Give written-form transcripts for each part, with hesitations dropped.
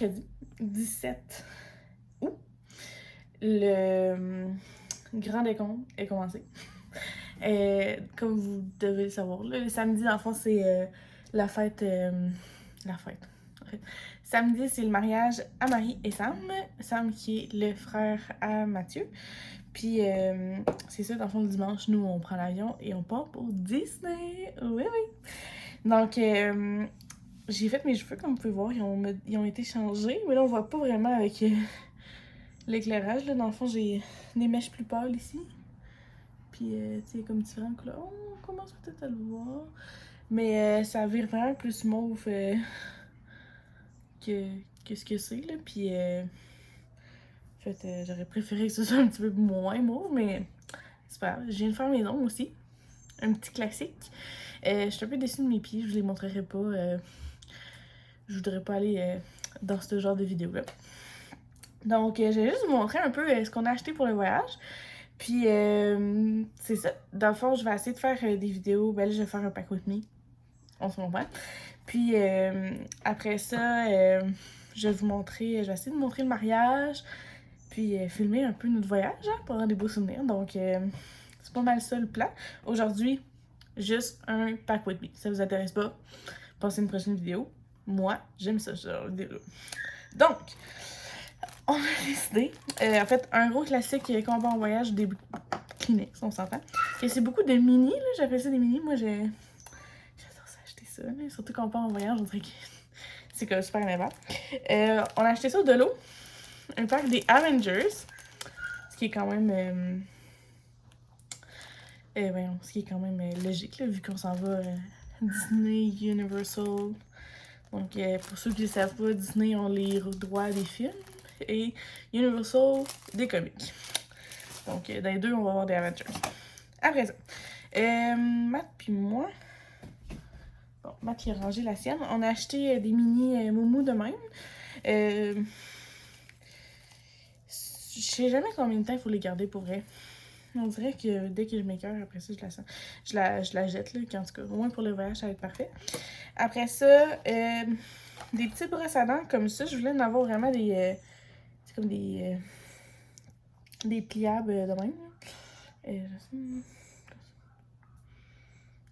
mercredi 17 août. Le grand décompte est commencé. Comme vous devez le savoir, là, le samedi, dans le fond, c'est la fête. La fête. En fait. Samedi, c'est le mariage à Marie et Sam. Sam qui est le frère à Mathieu. Puis, c'est ça, dans le fond, le dimanche, nous, on prend l'avion et on part pour Disney. Oui, oui. Donc, j'ai fait mes cheveux, comme vous pouvez voir, ils ont été changés. Mais là, on voit pas vraiment avec l'éclairage. Là, dans le fond, j'ai des mèches plus pâles ici. Puis, tu sais, comme différentes couleurs. On commence peut-être à le voir. Mais ça vire vraiment plus mauve que ce que c'est, là. Puis, en fait, j'aurais préféré que ce soit un petit peu moins mauve, mais c'est pas grave. Je viens de faire mes ongles aussi. Un petit classique. Je suis un peu déçue de mes pieds, je vous les montrerai pas. Je voudrais pas aller dans ce genre de vidéo-là. Donc, je vais juste vous montrer un peu ce qu'on a acheté pour le voyage. Puis, c'est ça. Dans le fond, je vais essayer de faire des vidéos. Ben là, je vais faire un pack with me. On se comprend. Puis, après ça, je vais vous montrer. Je vais essayer de montrer le mariage. Puis, filmer un peu notre voyage hein, pour avoir des beaux souvenirs. Donc, c'est pas mal ça le plan. Aujourd'hui, juste un pack with me. Ça vous intéresse pas? Passez une prochaine vidéo. Moi, j'aime ça, ce genre de vidéo. Donc, on a décidé. En fait, un gros classique quand on va en voyage, des Kleenex, on s'entend. Et c'est beaucoup de mini, là. J'appelle ça des mini. Moi, j'adore ça, acheter ça. Là. Surtout quand on part en voyage, on dirait que c'est comme super énervant. On a acheté ça de l'eau. Un pack des Avengers. Ce qui est quand même. Ce qui est quand même logique, là, vu qu'on s'en va Disney, Universal. Donc, pour ceux qui ne le savent pas, Disney ont les droits des films et Universal des comics. Donc, dans les deux, on va avoir des Avengers. Après ça, Matt puis moi, bon, Matt il a rangé la sienne. On a acheté des mini moumous de même. Je sais jamais combien de temps il faut les garder pour vrai. On dirait que dès que je m'écoeure, après ça, je la jette, là. En tout cas, au moins pour le voyage, ça va être parfait. Après ça, des petites brosses à dents comme ça. Je voulais en avoir vraiment des... c'est comme des pliables de même.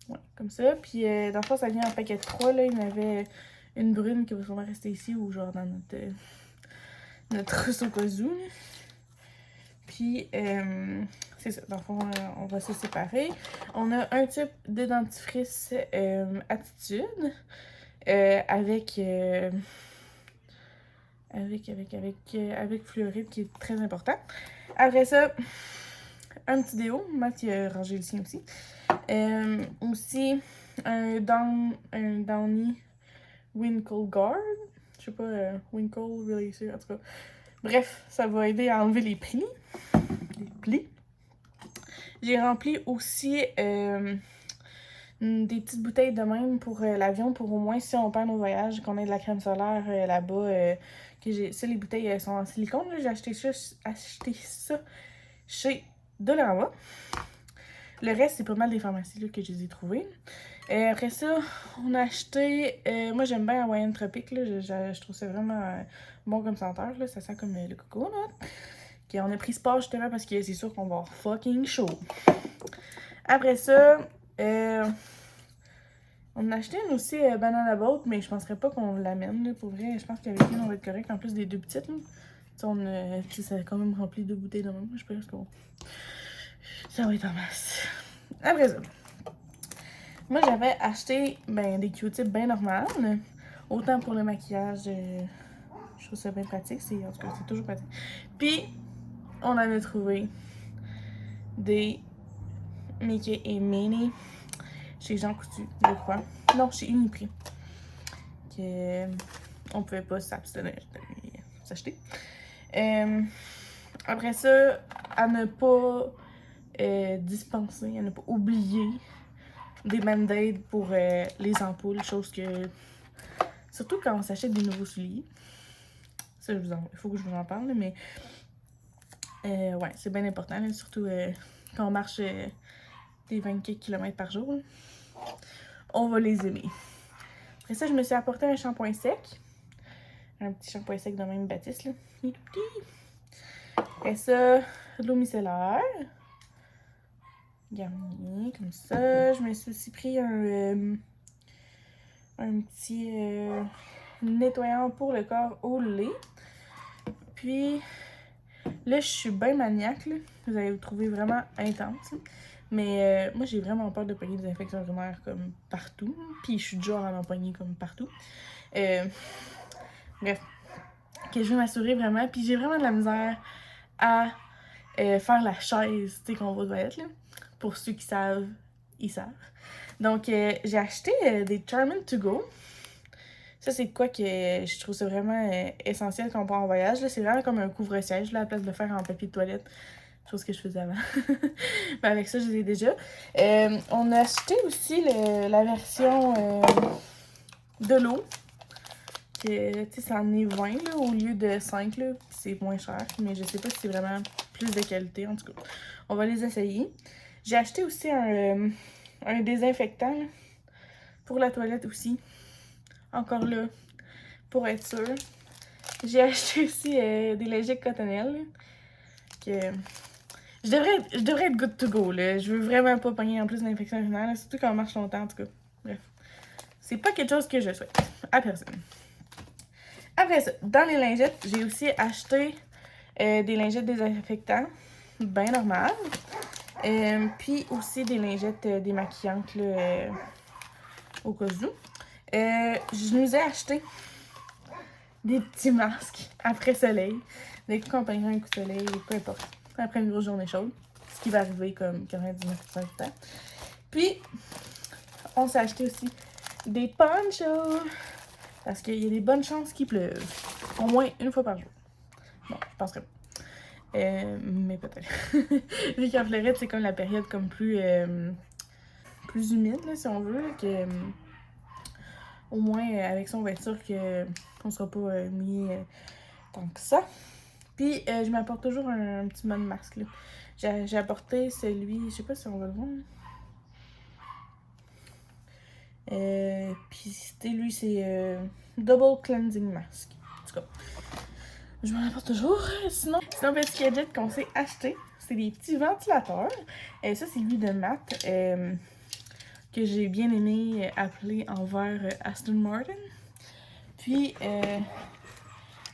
Ouais, comme ça. Puis, dans le fond, ça vient en paquet de 3. Là. Il y en avait une brune qui va sûrement rester ici ou genre dans notre trousse au cas où. Puis, c'est ça. Dans le fond, on va se séparer. On a un type de dentifrice Attitude avec fluoride qui est très important. Après ça, un petit déo. Matt, il a rangé le sien aussi. Aussi, un Downy Winkle Guard. Je sais pas, Winkle, really sûr, en tout cas. Bref, ça va aider à enlever les plis. J'ai rempli aussi des petites bouteilles de même pour l'avion, pour au moins si on perd nos voyages, qu'on ait de la crème solaire là-bas. Ça, les bouteilles sont en silicone. J'ai acheté ça chez Dollarama. Le reste, c'est pas mal des pharmacies là, que je les ai trouvées. Après ça, on a acheté... moi, j'aime bien Hawaiian Tropic. Là, je trouve ça vraiment bon comme senteur. Là. Ça sent comme le coco. Là. Okay, on a pris Sport justement parce que c'est sûr qu'on va avoir fucking chaud. Après ça, on a acheté une aussi Banana Boat, mais je penserais pas qu'on l'amène. Là, pour vrai, je pense qu'avec une, on va être correct. En plus des deux petites. Là. Ça a quand même rempli 2 bouteilles de même. Je pense que ça va être en masse. Après ça, moi j'avais acheté des Q-tips bien normales. Autant pour le maquillage, je trouve ça bien pratique. En tout cas, c'est toujours pratique. Puis, on en a trouvé des Mickey et Minnie chez Jean Coutu, je crois. Non, chez Uniprix. On pouvait pas s'abstenir de les acheter. Après ça, à ne pas dispenser, à ne pas oublier des band-aids pour les ampoules, chose que... Surtout quand on s'achète des nouveaux souliers. Ça, il faut que je vous en parle, mais... ouais, c'est bien important, là, surtout quand on marche des 24 km par jour. Là. On va les aimer. Après ça, je me suis apporté un shampoing sec. un petit shampoing sec de même Baptiste, là. Il est tout petit. Après ça, de l'eau micellaire. Garnier, comme ça. Je me suis aussi pris un petit nettoyant pour le corps au lait. Puis, là, je suis bien maniaque, là. Vous allez vous trouver vraiment intense. Là. Mais moi, j'ai vraiment peur de pogner des infections urinaires comme partout. Puis, je suis du genre à en pogner comme partout. Bref, que je veux m'assurer vraiment. Puis, j'ai vraiment de la misère à faire la chaise, tu sais, qu'on va aux toilettes, là. Pour ceux qui savent, ils savent. Donc, j'ai acheté des Charmin to go. Ça, c'est quoi que je trouve ça vraiment essentiel quand on part en voyage. C'est vraiment comme un couvre-siège, là, à la place de le faire en papier de toilette. Chose que je faisais avant. Mais avec ça, je les ai déjà. On a acheté aussi la version de l'eau. Tu sais, ça en est 20 là, au lieu de 5. C'est moins cher. Mais je sais pas si c'est vraiment plus de qualité. En tout cas, on va les essayer. J'ai acheté aussi un désinfectant là, pour la toilette aussi. Encore là, pour être sûre. J'ai acheté aussi des lingettes cotonnelles. Là, que je devrais être good to go. Là. Je veux vraiment pas pogner en plus d'infection urinaire, surtout quand on marche longtemps, en tout cas. Bref. C'est pas quelque chose que je souhaite à personne. Après ça, dans les lingettes, j'ai aussi acheté des lingettes désinfectants, bien normales. Puis aussi des lingettes démaquillantes là, au cas où. Je nous ai acheté des petits masques après soleil. Dès qu'on prendra un coup de soleil, peu importe. Après une grosse journée chaude. Ce qui va arriver comme 99% du temps. Puis, on s'est acheté aussi des ponchos. Parce qu'il y a des bonnes chances qu'il pleuve. Au moins une fois par jour. Bon, je penserais pas. Mais peut-être. Vu qu'en Floride, c'est comme la période comme plus humide, là, si on veut. Que, au moins, avec ça, on va être sûr qu'on sera pas mouillé tant que ça. Puis, je m'apporte toujours un petit mode masque, là. J'ai apporté celui, je sais pas si on va le voir. Puis, lui, c'est Double Cleansing Mask. En tout cas, je m'en apporte toujours. Sinon, petit gadget qu'on s'est acheté, c'est des petits ventilateurs. Ça, c'est lui de Matt, que j'ai bien aimé appeler en verre Aston Martin. Puis,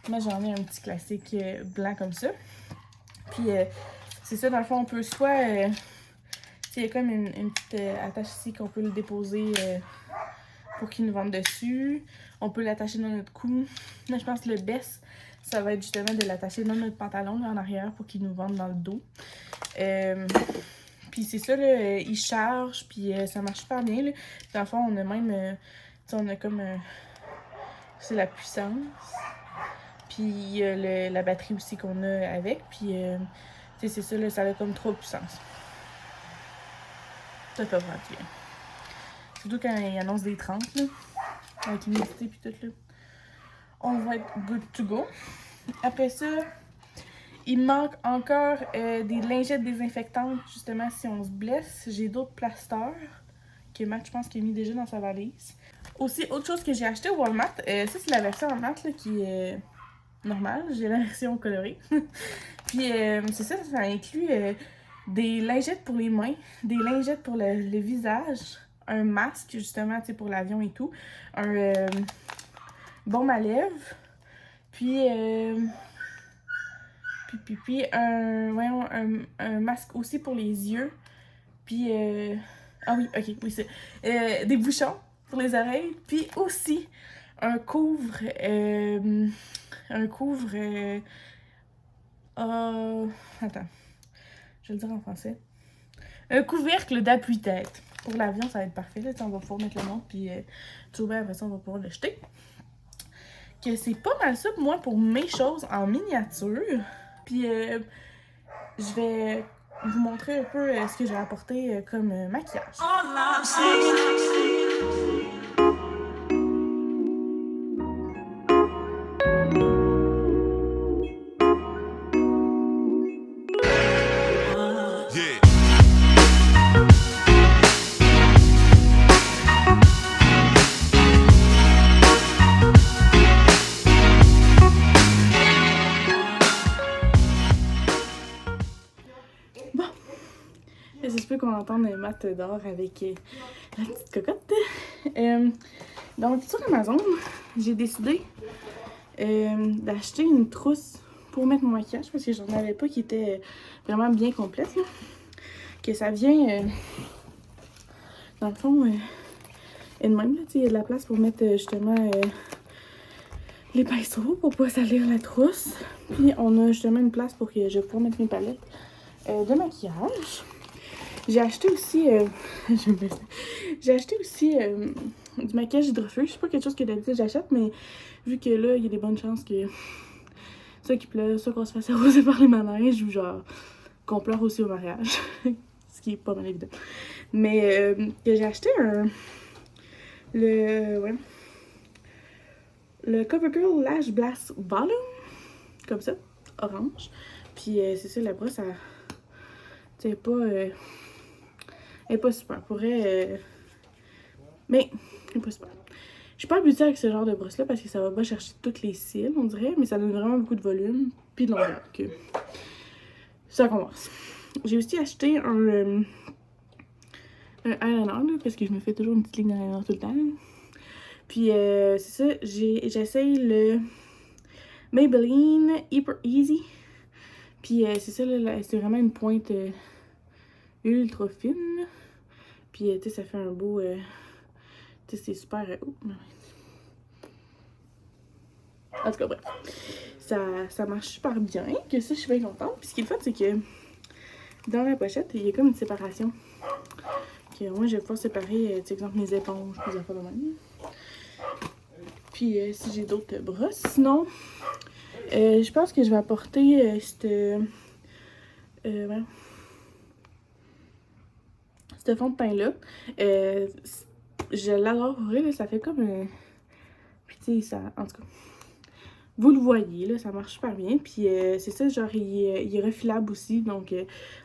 moi, j'en ai un petit classique blanc comme ça. Puis, c'est ça, dans le fond, on peut soit... il y a comme une petite attache ici qu'on peut le déposer pour qu'il nous vende dessus. On peut l'attacher dans notre cou. Là, je pense que le best, ça va être justement de l'attacher dans notre pantalon, là, en arrière, pour qu'il nous vende dans le dos. Puis c'est ça, là, il charge, puis ça marche super bien, là. Dans le fond, on a même... on a comme... c'est la puissance. Puis il y a la batterie aussi qu'on a avec. Puis, c'est ça, là, ça a comme 3 puissances. Ça fait vraiment bien. Surtout quand il annonce des 30, là. Avec l'humidité puis tout, là. On va être good to go. Après ça, il manque encore des lingettes désinfectantes, justement, si on se blesse. J'ai d'autres plasteurs que Matt, je pense, qu'il a mis déjà dans sa valise. Aussi, autre chose que j'ai acheté au Walmart, ça, c'est la version Walmart, là, qui est normale. J'ai la version colorée. Puis, c'est ça, ça inclut des lingettes pour les mains, des lingettes pour le visage, un masque, justement, tu sais, pour l'avion et tout, un baume à lèvres, puis un masque aussi pour les yeux, puis, ah oui, ok, oui, c'est, des bouchons pour les oreilles, puis aussi un couvre, attends, je vais le dire en français. Un couvercle d'appui-tête. Pour l'avion, ça va être parfait. Là, on va pouvoir mettre le nom, puis tout bien, après ça, on va pouvoir le jeter. Que c'est pas mal ça, moi, pour mes choses en miniature. Puis, je vais vous montrer un peu ce que j'ai apporté comme maquillage. qu'on entende Matt dehors avec la petite cocotte. Donc, sur Amazon, j'ai décidé d'acheter une trousse pour mettre mon maquillage parce que j'en avais pas qui était vraiment bien complète. Là. Que ça vient, dans le fond, et de même, il y a de la place pour mettre justement les pinceaux pour pas salir la trousse. Puis on a justement une place pour que je puisse mettre mes palettes de maquillage. J'ai acheté aussi, j'ai acheté aussi du maquillage hydrofuge. C'est pas quelque chose que d'habitude j'achète, mais vu que là, il y a des bonnes chances que ça qui pleure, ça qu'on se fasse arroser par les manèges ou genre qu'on pleure aussi au mariage. Ce qui est pas mal évident. Mais que j'ai acheté le CoverGirl Lash Blast Volume, comme ça, orange. Puis c'est ça, la brosse, elle est pas super. Pourrait, mais elle est pas super. Je suis pas habituée avec ce genre de brosse-là parce que ça va pas chercher toutes les cils, on dirait, mais ça donne vraiment beaucoup de volume, puis de longueur. Ça commence. J'ai aussi acheté un eyeliner, là, parce que je me fais toujours une petite ligne d'eyeliner tout le temps. Là. Puis c'est ça, j'essaye le Maybelline Hyper Easy. Puis c'est ça, là, c'est vraiment une pointe ultra fine. Puis tu sais, ça fait un beau... tu sais, c'est super... En tout cas, bref. Ça marche super bien, que ça, je suis bien contente. Puis ce qui est le fun, c'est que dans la pochette, il y a comme une séparation. Que moi, je vais pouvoir séparer, par exemple, mes éponges, mes affaires de même. Puis si j'ai d'autres brosses. Sinon, je pense que je vais apporter ce fond de teint-là. Je l'adore, là, ça fait comme... Puis tu sais, ça... En tout cas... Vous le voyez, là, ça marche super bien. Puis c'est ça, genre, il est refilable aussi. Donc,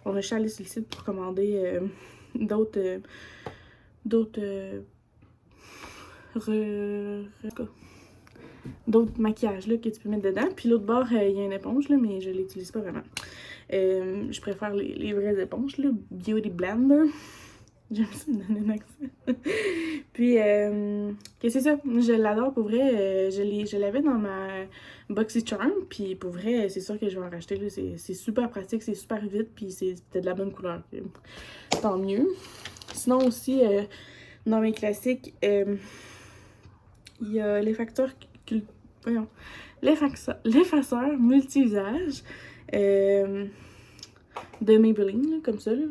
on a chalé sur le site pour commander d'autres maquillages là, que tu peux mettre dedans. Puis l'autre bord, il y a une éponge, là, mais je l'utilise pas vraiment. Je préfère les vraies éponges, là, Beauty Blender. J'aime ça me donner un accent. Puis, c'est ça, je l'adore pour vrai. Je l'avais dans ma BoxyCharm. Puis pour vrai, c'est sûr que je vais en racheter. C'est super pratique, c'est super vite. Puis c'est de la bonne couleur. Tant mieux. Sinon aussi, dans mes classiques, il y a l'effaceur multi-usage de Maybelline, là, comme ça. Là.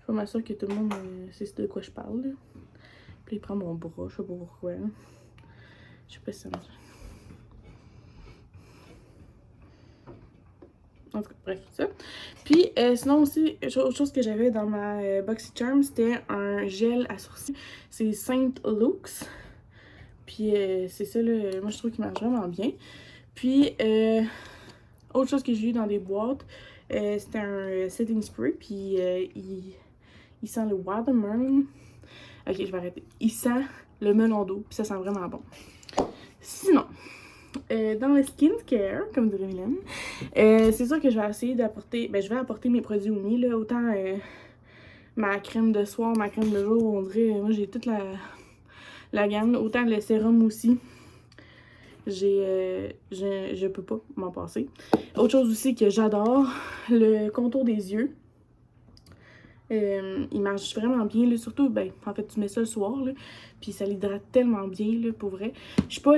Je suis pas sûre que tout le monde sait de quoi je parle. Là. Puis il prend mon bras, je sais pas pourquoi. Là. Je sais pas si ça marche. En tout cas, bref, ça. Puis sinon aussi, autre chose que j'avais dans ma BoxyCharm, c'était un gel à sourcils. C'est Saint Luke's. Puis c'est ça, là, moi je trouve qu'il marche vraiment bien. Puis autre chose que j'ai eu dans des boîtes, c'était un setting spray. Puis il sent le watermelon. Ok, je vais arrêter. Il sent le melon d'eau, puis ça sent vraiment bon. Sinon, dans le skincare, comme dirait Mylène, c'est sûr que je vais essayer d'apporter... Ben, je vais apporter mes produits Oumi, là. Autant ma crème de soir, ma crème de jour, on dirait... moi, j'ai toute la gamme. Autant le sérum aussi. Je peux pas m'en passer. Autre chose aussi que j'adore, le contour des yeux. Il marche vraiment bien, là, surtout, ben, en fait, tu mets ça le soir, là, puis ça l'hydrate tellement bien, là, pour vrai. Je suis pas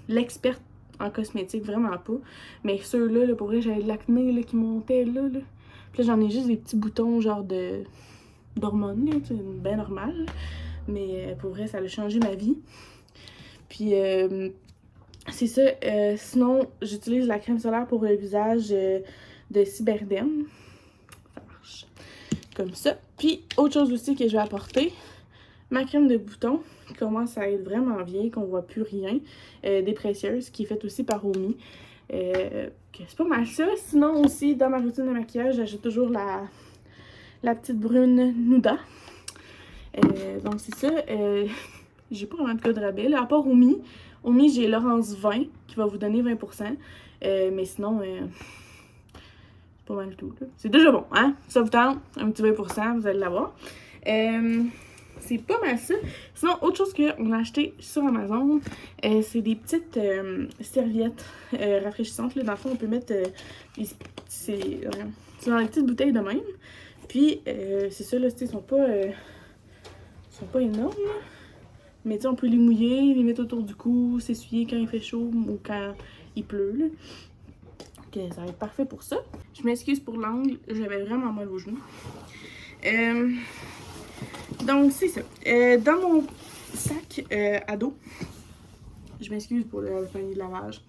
l'experte en cosmétique, vraiment pas, mais ceux-là, là, pour vrai, j'avais de l'acné, là, qui montait, là. Puis là, j'en ai juste des petits boutons, genre, d'hormones, là, c'est bien normal, mais pour vrai, ça a changé ma vie. Puis, c'est ça, sinon, j'utilise la crème solaire pour le visage... de Cyberderm. Ça marche. Comme ça. Puis, autre chose aussi que je vais apporter, ma crème de boutons, qui commence à être vraiment bien, qu'on voit plus rien. Des précieuses, qui est faite aussi par Omi. C'est pas mal ça. Sinon, aussi, dans ma routine de maquillage, j'ajoute toujours la petite brune Nuda. Donc, c'est ça. J'ai pas vraiment de code rabais. Là, à part Omi. Omi, j'ai Laurence 20, qui va vous donner 20%. Mais sinon... pas mal tout. C'est déjà bon, hein? Ça vous tente, un petit 20%, vous allez l'avoir. C'est pas mal ça. Sinon, autre chose qu'on a acheté sur Amazon, c'est des petites serviettes rafraîchissantes. Là. Dans le fond, on peut mettre c'est dans les petites bouteilles de même. Puis, c'est ça, là, ils sont pas énormes. Là. Mais tu sais, on peut les mouiller, les mettre autour du cou, s'essuyer quand il fait chaud ou quand il pleut. Là. Donc, ça va être parfait pour ça. Je m'excuse pour l'angle, j'avais vraiment mal au genou. Donc, c'est ça. Dans mon sac à dos, je m'excuse pour le panier de lavage.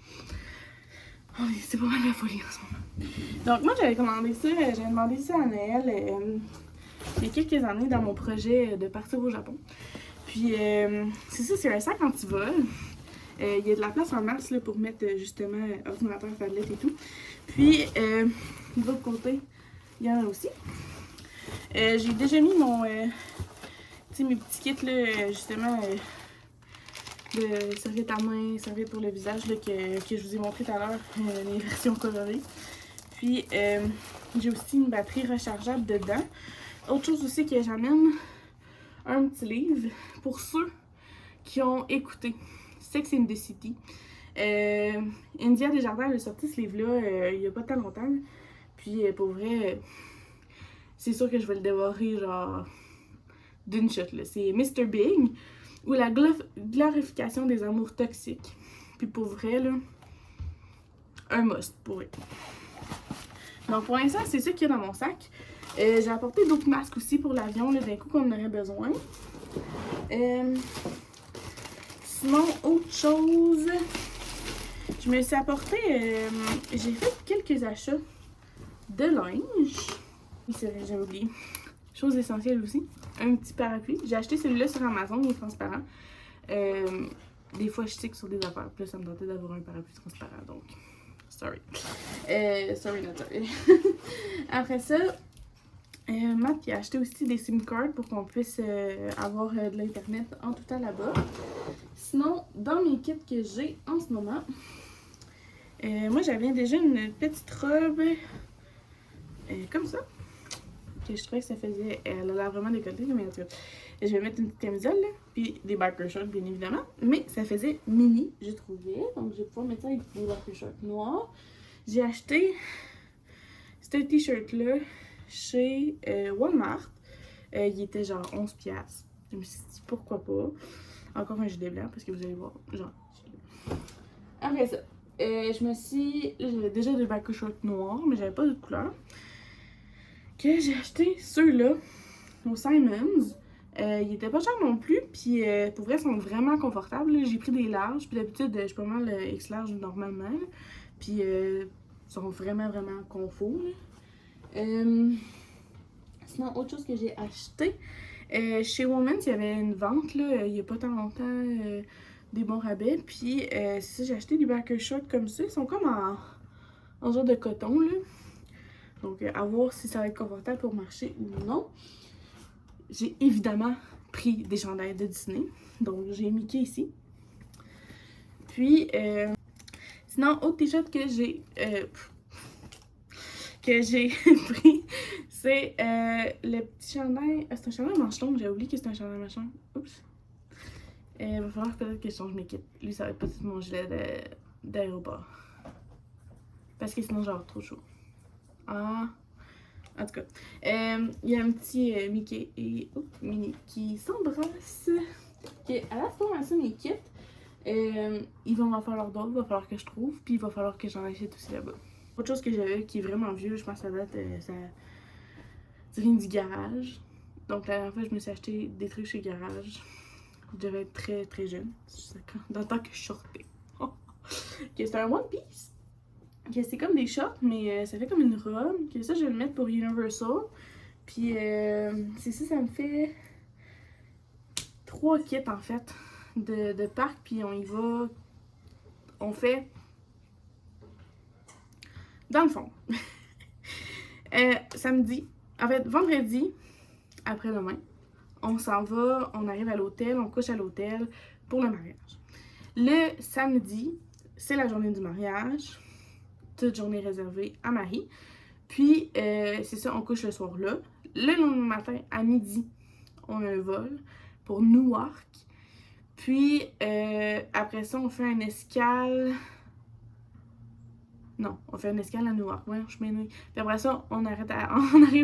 Oh, c'est pas mal la folie en ce moment. Donc, moi, j'avais commandé ça, j'avais demandé ça à Noël il y a quelques années dans mon projet de partir au Japon. Puis, c'est ça, c'est un sac anti-vol. Il y a de la place en masse là, pour mettre justement ordinateur, tablette et tout. Puis, de l'autre côté, il y en a aussi. J'ai déjà mis mes petits kits là, justement de serviettes à main, serviettes pour le visage là, que je vous ai montré tout à l'heure, les versions colorées. Puis, j'ai aussi une batterie rechargeable dedans. Autre chose aussi que j'amène, un petit livre pour ceux qui ont écouté Sex and the City. India Desjardins a sorti ce livre-là il y a pas tant longtemps. Puis pour vrai, c'est sûr que je vais le dévorer genre d'une shot. C'est Mr. Big ou la glorification des amours toxiques. Puis pour vrai, là, un must pour eux. Donc pour l'instant, c'est ça qu'il y a dans mon sac. J'ai apporté d'autres masques aussi pour l'avion, d'un coup qu'on en aurait besoin. Sinon, autre chose, je me suis apporté, j'ai fait quelques achats de linge. Oui, c'est vrai, j'avais oublié. Chose essentielle aussi, un petit parapluie. J'ai acheté celui-là sur Amazon, il est transparent. Des fois, je stick sur des affaires. Puis là, ça me tentait d'avoir un parapluie transparent, donc sorry. Sorry, not sorry. Après ça, Matt a acheté aussi des SIM cards pour qu'on puisse avoir de l'internet en tout temps là-bas. Sinon, dans mes kits que j'ai en ce moment, moi j'avais déjà une petite robe comme ça. Que je trouvais que ça faisait. Elle a l'air vraiment décolletée, mais en tout cas, je vais mettre une petite camisole là, puis des biker shorts bien évidemment. Mais ça faisait mini, j'ai trouvé. Donc je vais pouvoir mettre ça avec des biker shorts noirs. J'ai acheté ce t-shirt là chez Walmart. Il était genre 11$. Je me suis dit pourquoi pas. Encore un gilet blanc parce que vous allez voir. Genre. Après ça, je me suis. J'avais déjà des biker shorts noirs, mais j'avais pas de couleur. Que j'ai acheté ceux-là au Simons. Ils étaient pas chers non plus, puis pour vrai, ils sont vraiment confortables. J'ai pris des larges, puis d'habitude, je suis pas mal X large normalement. Puis ils sont vraiment, vraiment confort. Sinon, autre chose que j'ai acheté, chez Women's, il y avait une vente là, il y a pas tant longtemps, des bons rabais. Puis c'est ça, j'ai acheté des biker shorts comme ça. Ils sont comme en genre de coton là. Donc, à voir si ça va être confortable pour marcher ou non. J'ai évidemment pris des chandails de Disney. Donc, j'ai Mickey ici. Puis, sinon, autre t-shirt que j'ai pris, c'est le petit chandail. C'est un chandail manche longue. J'ai oublié que c'est un chandail manche longue. Oups. Il va falloir peut-être que je change mes kits. Lui, ça va être peut-être mon gilet d'aéroport. Parce que sinon, j'aurai trop chaud. Ah, en tout cas, il y a un petit Mickey et Minnie qui s'embrassent. À la fois, ça, mes kits, il va m'en falloir d'autres, il va falloir que je trouve, puis il va falloir que j'en achète aussi là-bas. Autre chose que j'avais qui est vraiment vieux, je pense que ça date, ça vient du garage. Donc la dernière fois, je me suis acheté des trucs chez Garage. Je devais être très très jeune, dans le temps que je sortais. C'est un One Piece. C'est comme des shorts, mais ça fait comme une robe. Que ça, je vais le mettre pour Universal. Puis, c'est ça, ça me fait 3 kits, en fait, de parc. Puis, on y va... On fait... Dans le fond. Samedi, en fait, vendredi, après-demain, on s'en va, on arrive à l'hôtel, on couche à l'hôtel pour le mariage. Le samedi, c'est la journée du mariage. Toute journée réservée à Marie. Puis, c'est ça, on couche le soir là. Le lendemain matin, à midi, on a un vol pour Newark. Puis, après ça, on fait une escale... Non, on fait une escale à Newark. Ouais, je m'ennuie. Puis après ça, on arrive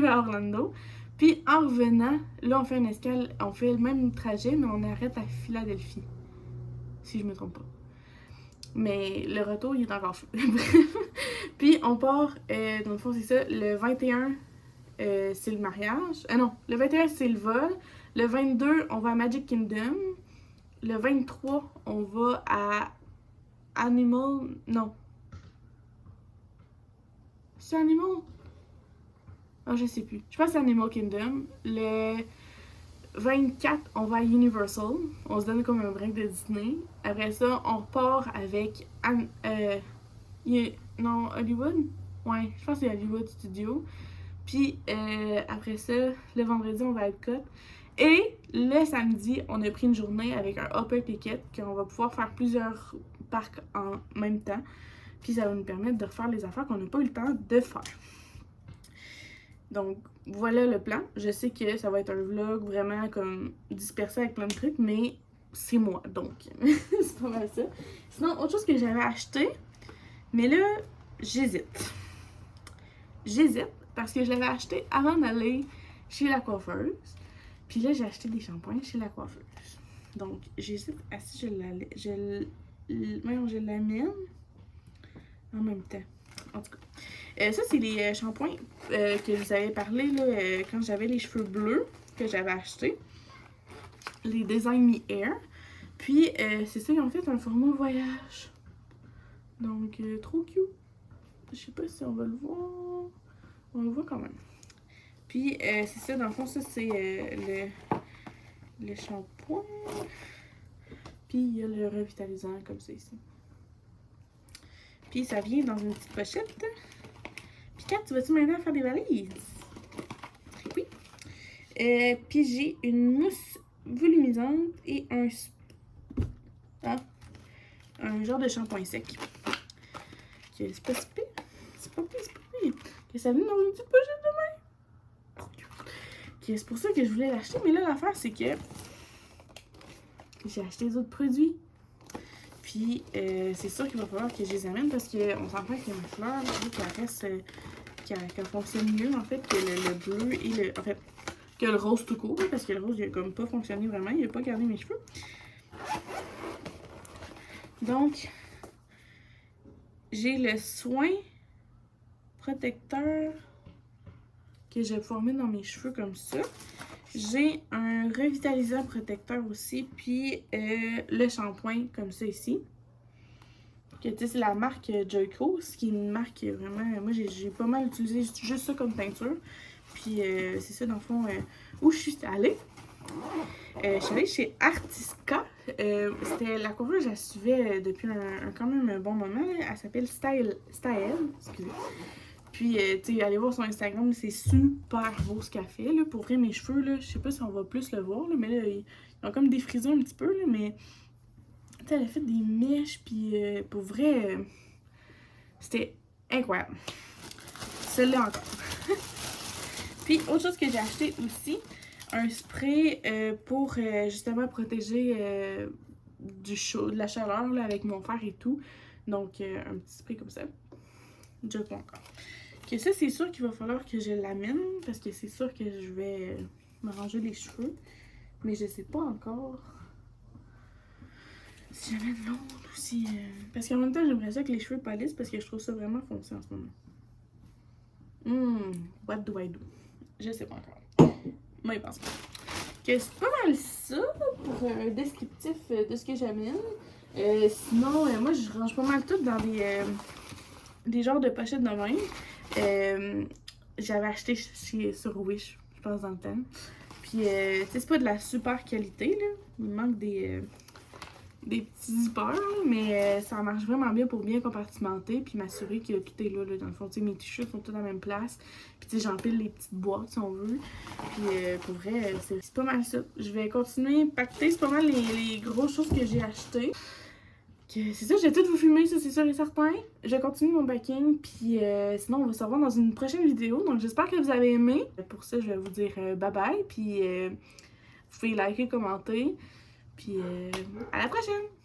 à Orlando. Puis, en revenant, là, on fait une escale... On fait le même trajet, mais on arrête à Philadelphie. Si je me trompe pas. Mais le retour, il est encore fou. Puis, on part... dans le fond, c'est ça. Le 21... c'est le mariage. Ah non, le 21, c'est le vol. Le 22, on va à Magic Kingdom. Le 23, on va à Animal... Non. C'est Animal? Ah, je sais plus. Je pense que c'est Animal Kingdom. Le 24, on va à Universal. On se donne comme un break de Disney. Après ça, on repart avec... non, Hollywood? Ouais, je pense que c'est Hollywood Studio. Puis après ça, le vendredi, on va à Epcot. Et le samedi, on a pris une journée avec un upper ticket qu'on va pouvoir faire plusieurs parcs en même temps. Puis ça va nous permettre de refaire les affaires qu'on n'a pas eu le temps de faire. Donc voilà le plan. Je sais que ça va être un vlog vraiment comme dispersé avec plein de trucs, mais c'est moi, donc c'est pas mal ça. Sinon, autre chose que j'avais acheté, mais là, j'hésite. J'hésite parce que je l'avais acheté avant d'aller chez la coiffeuse. Puis là, j'ai acheté des shampoings chez la coiffeuse. Donc, j'hésite à si je l'amène en même temps. En tout cas. Ça, c'est les shampoings que je vous avais parlé là, quand j'avais les cheveux bleus que j'avais achetés. Les Design Me Air. Puis, c'est ça, ils ont fait un format voyage. Donc, trop cute. Je sais pas si on va le voir. On le voit quand même. Puis, c'est ça, dans le fond, ça, c'est le shampoing. Puis, il y a le revitalisant, comme ça, ici. Puis, ça vient dans une petite pochette. Puis, Kat, tu vas-tu m'aider à faire des valises? Oui. Puis, j'ai une mousse volumisante et un genre de shampoing sec. Que c'est pas si pire. C'est pas pire. Que ça vient dans une petite pochette de main. Okay, c'est pour ça que je voulais l'acheter. Mais là, l'affaire, c'est que j'ai acheté les autres produits. Puis, c'est sûr qu'il va falloir que je les amène parce qu'on s'entend que ma fleur, vu qu'elle reste... qu'elle fonctionne mieux, en fait, que le bleu et le... En fait, que le rose tout court. Parce que le rose, il a comme pas fonctionné vraiment. Il a pas gardé mes cheveux. Donc, j'ai le soin protecteur que je vais pouvoir mettre dans mes cheveux comme ça. J'ai un revitalisant protecteur aussi, puis le shampoing comme ça ici. C'est la marque Joico, ce qui est une marque vraiment... Moi, j'ai pas mal utilisé juste ça comme teinture. Puis c'est ça, dans le fond, où je suis allée. Je suis allée chez Artisca. C'était la coiffeuse, je la suivais depuis quand même un bon moment. Là. Elle s'appelle Style. Excusez. Puis, tu sais, allez voir son Instagram, c'est super beau ce qu'elle fait. Là. Pour vrai, mes cheveux, là, je sais pas si on va plus le voir, là, mais là, ils ont comme défrisé un petit peu, là, mais... Tu sais, elle a fait des mèches, puis pour vrai, c'était incroyable. Celle-là encore. Puis, autre chose que j'ai acheté aussi, un spray pour justement protéger de la chaleur là, avec mon fer et tout. Donc, un petit spray comme ça. Déjà pas encore. Que ça, c'est sûr qu'il va falloir que je l'amène parce que c'est sûr que je vais m'arranger les cheveux. Mais je sais pas encore si j'amène l'autre ou si... Parce qu'en même temps, j'aimerais ça que les cheveux pâlissent parce que je trouve ça vraiment foncé en ce moment. What do I do? Je sais pas encore. Moi, je pense pas. Que c'est pas mal ça pour un descriptif de ce que j'amène. Sinon, moi, je range pas mal tout dans des genres de pochettes de même. J'avais acheté sur Wish, je pense, dans le temps. Puis, tu sais, c'est pas de la super qualité, là. Il manque des petits zippers, mais ça marche vraiment bien pour bien compartimenter puis m'assurer que tout est là, dans le fond. Tu sais, mes t-shirts sont tous à la même place. Puis, tu sais, j'empile les petites boîtes, si on veut. Puis, pour vrai, c'est pas mal ça. Je vais continuer à pacter. C'est pas mal les grosses choses que j'ai achetées. que c'est ça, je vais tout vous filmer, ça c'est sûr et certain. Je continue mon backing, puis sinon on va se revoir dans une prochaine vidéo. Donc j'espère que vous avez aimé. Pour ça, je vais vous dire bye bye, puis vous pouvez liker, commenter, puis à la prochaine!